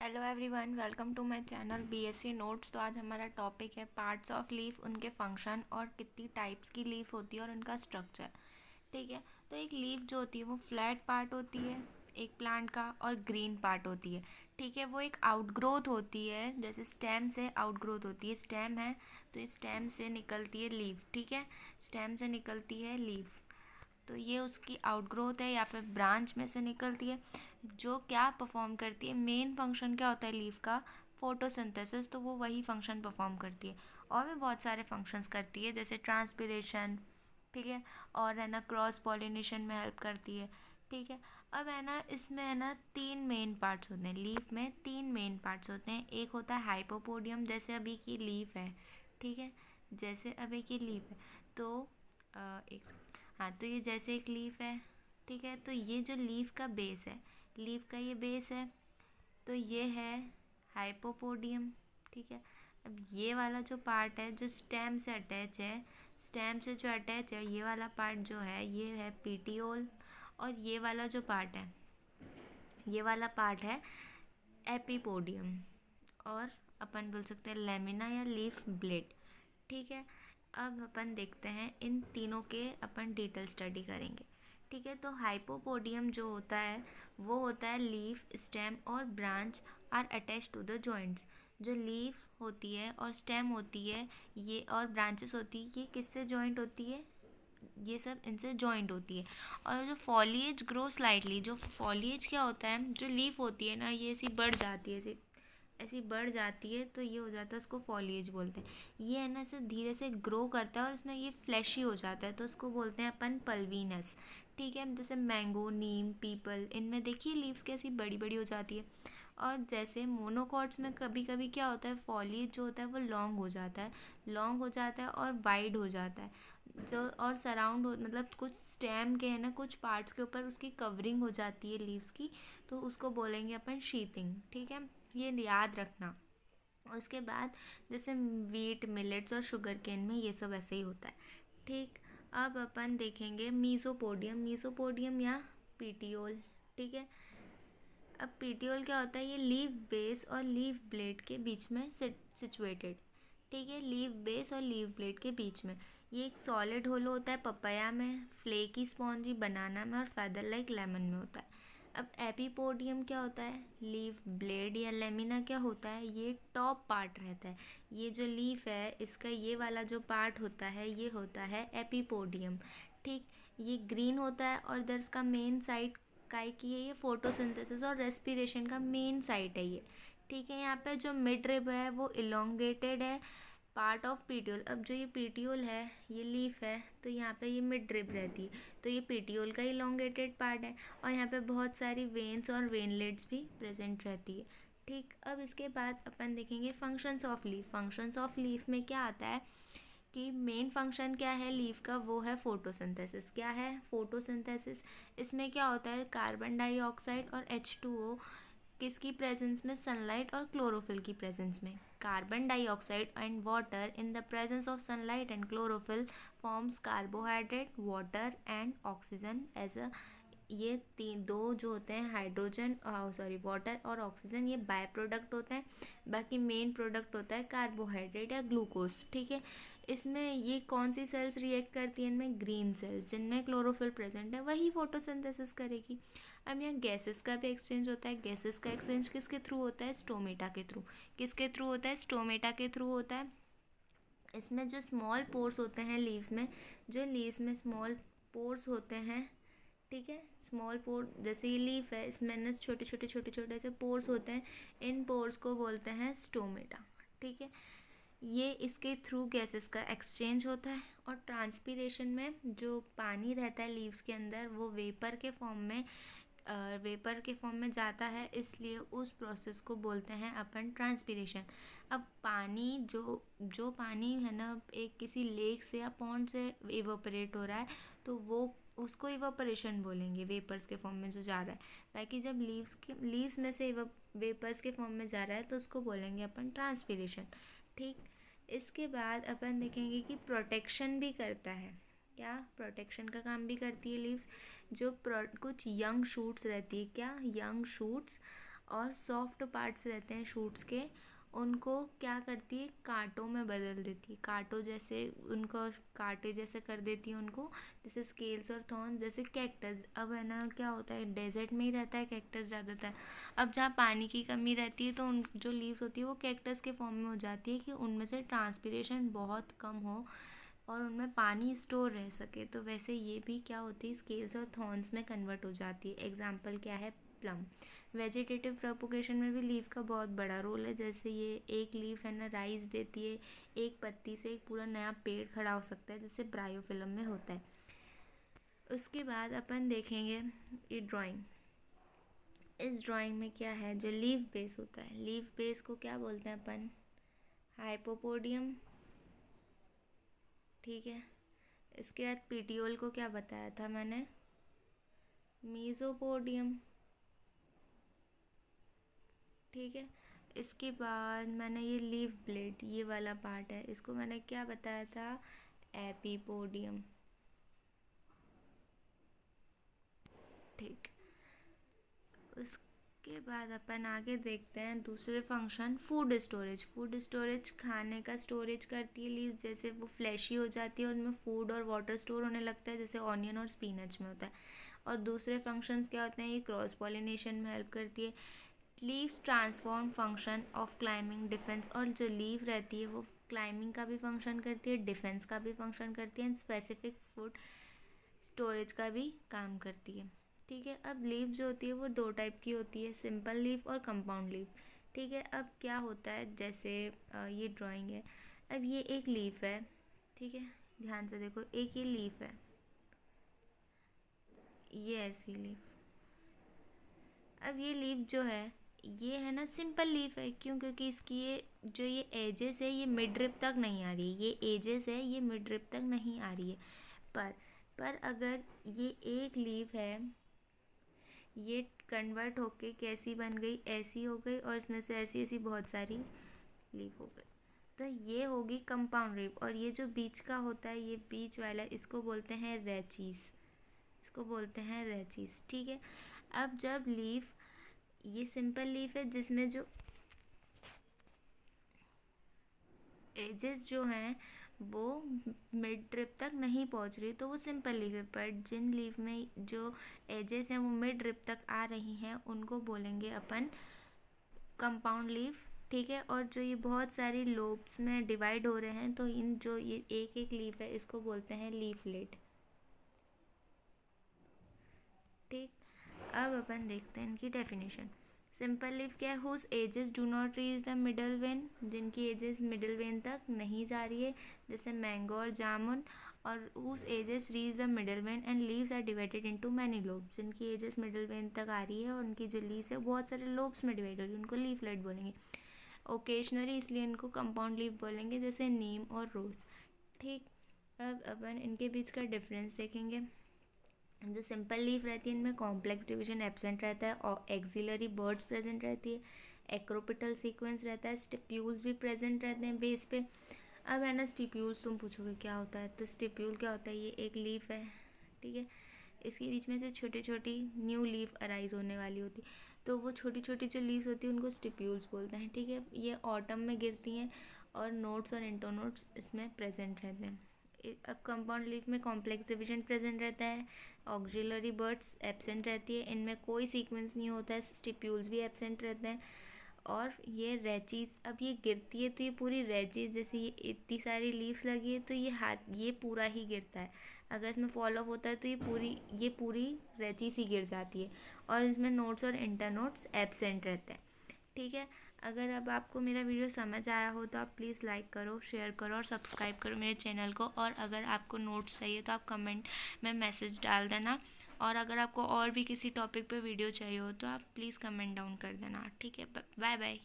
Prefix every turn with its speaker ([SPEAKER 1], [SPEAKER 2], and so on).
[SPEAKER 1] Hello everyone, welcome to my channel BSc notes. तो आज हमारा टॉपिक है पार्ट्स ऑफ लीफ, उनके फंक्शन और कितनी टाइप्स की लीफ होती है और उनका स्ट्रक्चर। ठीक है। तो एक लीफ जो होती है वो फ्लैट पार्ट होती है एक प्लांट का, और ग्रीन पार्ट होती है। ठीक है। वो एक आउटग्रोथ होती है, जैसे स्टेम से आउटग्रोथ होती है। स्टेम है तो इस स्टेम से निकलती है लीफ। ठीक है। स्टेम से निकलती है लीफ, तो ये उसकी आउटग्रोथ है या फिर ब्रांच में से निकलती है। जो क्या परफॉर्म करती है, मेन फंक्शन क्या होता है लीफ का? फोटोसिंथेसिस। तो वो वही फंक्शन परफॉर्म करती है। और भी बहुत सारे फंक्शंस करती है, जैसे ट्रांसपिरेशन। ठीक है। और है ना, क्रॉस पॉलिनेशन में हेल्प करती है। ठीक है। अब है ना, इसमें है ना तीन मेन पार्ट्स होते हैं। लीफ में तीन मेन पार्ट्स होते हैं। एक होता है हाइपोपोडियम, जैसे अभी की लीफ है। ठीक है। जैसे अभी की लीफ है, तो एक, हाँ, तो ये जैसे एक लीफ है। ठीक है। तो ये जो लीफ का बेस है, लीफ का ये बेस है, तो ये है हाइपोपोडियम। ठीक है। अब ये वाला जो पार्ट है जो स्टेम से अटैच है, स्टेम से जो अटैच है, ये वाला पार्ट जो है ये है पीटियोल। और ये वाला जो पार्ट है, ये वाला पार्ट है एपिपोडियम। और अपन बोल सकते हैं लेमिना या लीफ ब्लेड। ठीक है। अब अपन देखते हैं इन तीनों के, अपन डिटेल स्टडी करेंगे। ठीक है। तो हाइपोपोडियम जो होता है वो होता है लीफ, स्टेम और branch are attach to the joints. जो लीफ होती है और स्टेम होती है ये, और ब्रांचेस होती है, ये किससे जॉइंट होती है? ये सब इनसे जॉइंट होती है। और जो फॉलिएज ग्रो स्लाइटली, जो फॉलिएज क्या होता है, जो लीफ होती है ना, ये ऐसी बढ़ जाती है, ऐसी ऐसी बढ़ जाती है, तो ये हो जाता है, उसको फॉलिएज बोलते हैं। ये है ना, ऐसे धीरे से ग्रो करता है और इसमें ये फ्लैशी हो जाता है, तो उसको बोलते हैं अपन पल्वीनस। ठीक है। जैसे मैंगो, नीम, पीपल, इनमें देखिए लीव्स कैसी बड़ी बड़ी हो जाती है। और जैसे मोनोकॉट्स में कभी कभी क्या होता है, फॉलिएज जो होता है वो लॉन्ग हो जाता है, लॉन्ग हो जाता है और वाइड हो जाता है। जो और सराउंड हो, मतलब कुछ स्टेम के है ना, कुछ पार्ट्स के ऊपर उसकी कवरिंग हो जाती है लीव्स की, तो उसको बोलेंगे अपन शीथिंग। ठीक है। ये याद रखना। उसके बाद जैसे वीट, मिलेट्स और शुगर केन में ये सब ऐसे ही होता है। ठीक। अब अपन देखेंगे मीसोपोडियम, मीसोपोडियम या पीटियोल। ठीक है। अब पीटियोल क्या होता है? ये लीफ बेस और लीफ ब्लेड के बीच में सिचुएटेड। ठीक है। लीफ बेस और लीफ ब्लेड के बीच में ये एक सॉलिड होलो होता है। पपाया में, फ्लेकी स्पॉन्जी बनाना में, और फेदर लाइक लेमन में होता है। अब एपिपोडियम क्या होता है? लीफ ब्लेड या लेमिना क्या होता है? ये टॉप पार्ट रहता है। ये जो लीफ है इसका ये वाला जो पार्ट होता है ये होता है एपिपोडियम। ठीक। ये ग्रीन होता है और इधर इसका मेन साइड काय की है, ये फोटोसिंथेसिस और रेस्पिरेशन का मेन साइट है ये। ठीक है। यहाँ पे जो मिड रिब है वो इलोंगेटेड है, पार्ट ऑफ पीटियोल। अब जो ये पीटियोल है, ये लीफ है, तो यहाँ पे ये मिड रिब रहती है, तो ये पीटियोल का इलोंगेटेड पार्ट है। और यहाँ पे बहुत सारी वेन्स और वेनलेट्स भी प्रेजेंट रहती है। ठीक। अब इसके बाद अपन देखेंगे functions of leaf. Functions of leaf में क्या आता है कि मेन फंक्शन क्या है लीफ का? वो है फोटोसिंथेसिस। क्या है? फोटोसिंथेसिस। इसमें क्या होता है? कार्बन डाइऑक्साइड और H2O किसकी प्रेजेंस में? सनलाइट और क्लोरोफिल की प्रेजेंस में। Carbon dioxide and water in the presence of sunlight and chlorophyll forms carbohydrate, water and oxygen as a, ये तीन दो जो होते हैं हाइड्रोजन, सॉरी, वाटर और ऑक्सीजन, ये बाय प्रोडक्ट होते हैं। बाकी मेन प्रोडक्ट होता है कार्बोहाइड्रेट या ग्लूकोज। ठीक है। इसमें ये कौन सी सेल्स रिएक्ट करती हैं? इनमें ग्रीन सेल्स, जिनमें क्लोरोफिल प्रेजेंट है, वही फोटोसिंथेसिस करेगी। अब यहाँ गैसेस का भी एक्सचेंज होता है। गैसेस का एक्सचेंज किसके थ्रू होता है? स्टोमेटा के थ्रू। किसके थ्रू होता है? स्टोमेटा के थ्रू होता है। इसमें जो स्मॉल पोर्स होते हैं लीव्स में, जो लीव्स में स्मॉल पोर्स होते हैं, ठीक है, स्मॉल पोर, जैसे ये लीफ है इसमें ना छोटे छोटे छोटे छोटे से पोर्स होते हैं, इन पोर्स को बोलते हैं स्टोमेटा। ठीक है। ये इसके थ्रू गैसेस का एक्सचेंज होता है। और ट्रांसपीरेशन में जो पानी रहता है लीव्स के अंदर वो वेपर के फॉर्म में जाता है, इसलिए उस प्रोसेस को बोलते हैं अपन ट्रांसपीरेशन। अब पानी जो जो पानी है ना, एक किसी लेक से या पॉन्ड से इवोपरेट हो रहा है, तो वो उसको इवापोरेशन बोलेंगे, वेपर्स के फॉर्म में जो जा रहा है। बाकी जब लीव्स में से वेपर्स के फॉर्म में जा रहा है तो उसको बोलेंगे अपन ट्रांसपीरेशन। ठीक। इसके बाद अपन देखेंगे कि प्रोटेक्शन भी करता है। क्या? प्रोटेक्शन का काम भी करती है लीव्स। जो कुछ यंग शूट्स रहती है, क्या? यंग शूट्स और सॉफ्ट पार्ट्स रहते हैं शूट्स के, उनको क्या करती है, कांटों में बदल देती है, कांटों जैसे उनको कांटे जैसे कर देती है उनको, जैसे स्केल्स और थॉर्न्स, जैसे कैक्टस। अब है ना, क्या होता है, डेजर्ट में ही रहता है कैक्टस ज़्यादातर। अब जहाँ पानी की कमी रहती है तो उन जो लीव्स होती है वो कैक्टस के फॉर्म में हो जाती है, कि उनमें से ट्रांसपिरेशन बहुत कम हो और उनमें पानी स्टोर रह सके। तो वैसे ये भी क्या होती है, स्केल्स और थॉर्न्स में कन्वर्ट हो जाती है। एग्जाम्पल क्या है, प्लम। वेजिटेटिव प्रोपोगेशन में भी लीफ का बहुत बड़ा रोल है। जैसे ये एक लीफ है ना, राइज देती है, एक पत्ती से एक पूरा नया पेड़ खड़ा हो सकता है, जैसे ब्रायोफिलम में होता है। उसके बाद अपन देखेंगे ये ड्राइंग। इस ड्राइंग में क्या है, जो लीफ बेस होता है, लीफ बेस को क्या बोलते हैं अपन, हाइपोपोडियम। ठीक है, इसके बाद पीटियोल को क्या बताया था मैंने, मीजोपोडियम। ठीक है, इसके बाद मैंने ये लीफ ब्लेड, ये वाला पार्ट है, इसको मैंने क्या बताया था, एपीपोडियम। ठीक, उसके बाद अपन आगे देखते हैं दूसरे function, food storage. Food storage खाने का स्टोरेज करती है लीव, जैसे वो फ्लैशी हो जाती है, उनमें फूड और वाटर स्टोर होने लगता है, जैसे ऑनियन और स्पिनच में होता है। और दूसरे फंक्शंस क्या होते हैं, ये क्रॉस पॉलिनेशन में हेल्प करती है। Leaves transform function of climbing, defence. और जो लीव रहती है वो क्लाइंबिंग का भी फंक्शन करती है, डिफेंस का भी फंक्शन करती है, एंड स्पेसिफिक फूड स्टोरेज का भी काम करती है। ठीक है, अब लीव जो होती है वो दो टाइप की होती है, सिंपल लीफ और कंपाउंड लीफ। ठीक है, अब क्या होता है, जैसे ये ड्राइंग है, अब ये एक लीफ है। ठीक है, ध्यान से देखो, एक ये लीफ है, ये ऐसी लीफ। अब ये लीफ जो है, ये है ना सिंपल लीफ है, क्यों, क्योंकि इसकी ये जो ये एजेस है ये मिड रिप तक नहीं आ रही है, ये एजेस है ये मिड रिप तक नहीं आ रही है। पर अगर ये एक लीफ है, ये कन्वर्ट होके कैसी बन गई, ऐसी हो गई, और इसमें से ऐसी ऐसी बहुत सारी लीफ हो गई, तो ये होगी कंपाउंड लीफ। और ये जो बीच का होता है, ये बीच वाला, इसको बोलते हैं रैचीज, इसको बोलते हैं रैचीज। ठीक है, अब जब लीफ, ये सिंपल लीफ है जिसमें जो एजेस जो हैं वो मिड ट्रिप तक नहीं पहुंच रही, तो वो सिंपल लीफ है। पर जिन लीफ में जो एजेस हैं वो मिड ट्रिप तक आ रही हैं, उनको बोलेंगे अपन कंपाउंड लीफ। ठीक है, और जो ये बहुत सारी लोब्स में डिवाइड हो रहे हैं, तो इन जो ये एक एक लीफ है इसको बोलते हैं लीफलेट। ठीक, अब अपन देखते हैं इनकी डेफिनेशन। सिंपल लीफ क्या है, whose edges do not reach the middle vein, जिनकी एजेस मिडल वेन तक नहीं जा रही है, जैसे मैंगो और जामुन। और whose edges reach the middle vein and leaves are divided into many lobes, जिनकी एजेस मिडल वेन तक आ रही है और उनकी जो लीव्स है बहुत सारे लोब्स में डिवाइड हो रही है, उनको लीफलेट बोलेंगे। ओकेजनली इसलिए इनको कंपाउंड लीफ बोलेंगे, जैसे नीम और रोज। ठीक, अब अपन इनके बीच का डिफरेंस देखेंगे। जो सिंपल लीफ रहती है इनमें कॉम्प्लेक्स डिवीजन एब्सेंट रहता है और एक्सिलरी बर्ड्स प्रेजेंट रहती है, एक्रोपिटल सीक्वेंस रहता है, स्टिप्यूल्स भी प्रेजेंट रहते हैं बेस पे। अब है ना स्टिप्यूल्स, तुम पूछोगे क्या होता है, तो स्टिप्यूल क्या होता है, ये एक लीफ है। ठीक है, इसके बीच में से छोटी छोटी न्यू लीफ अराइज होने वाली होती, तो वो छोटी छोटी जो लीव्स होती है उनको स्टिप्यूल्स बोलते हैं। ठीक है, ये ऑटम में गिरती हैं और नोट्स और इंटरनोट्स इसमें प्रेजेंट रहते हैं। अब कंपाउंड लीफ में कॉम्प्लेक्स डिवीजन प्रेजेंट रहता है, ऑक्सिलरी बर्ड्स एब्सेंट रहती है, इनमें कोई सीक्वेंस नहीं होता है, स्टिप्यूल्स भी एब्सेंट रहते हैं। और ये रैचीज, अब ये गिरती है तो ये पूरी रैचीज, जैसे ये इतनी सारी लीव्स लगी है तो ये हाथ ये पूरा ही गिरता है। अगर इसमें फॉल ऑफ होता है तो ये पूरी रैचीज ही गिर जाती है, और इसमें नोट्स और इंटरनोट्स एब्सेंट रहते हैं। ठीक है, अगर अब आपको मेरा वीडियो समझ आया हो तो आप प्लीज़ लाइक करो, शेयर करो और सब्सक्राइब करो मेरे चैनल को। और अगर आपको नोट्स चाहिए तो आप कमेंट में मैसेज डाल देना, और अगर आपको और भी किसी टॉपिक पे वीडियो चाहिए हो तो आप प्लीज़ कमेंट डाउन कर देना। ठीक है, बाय बाय।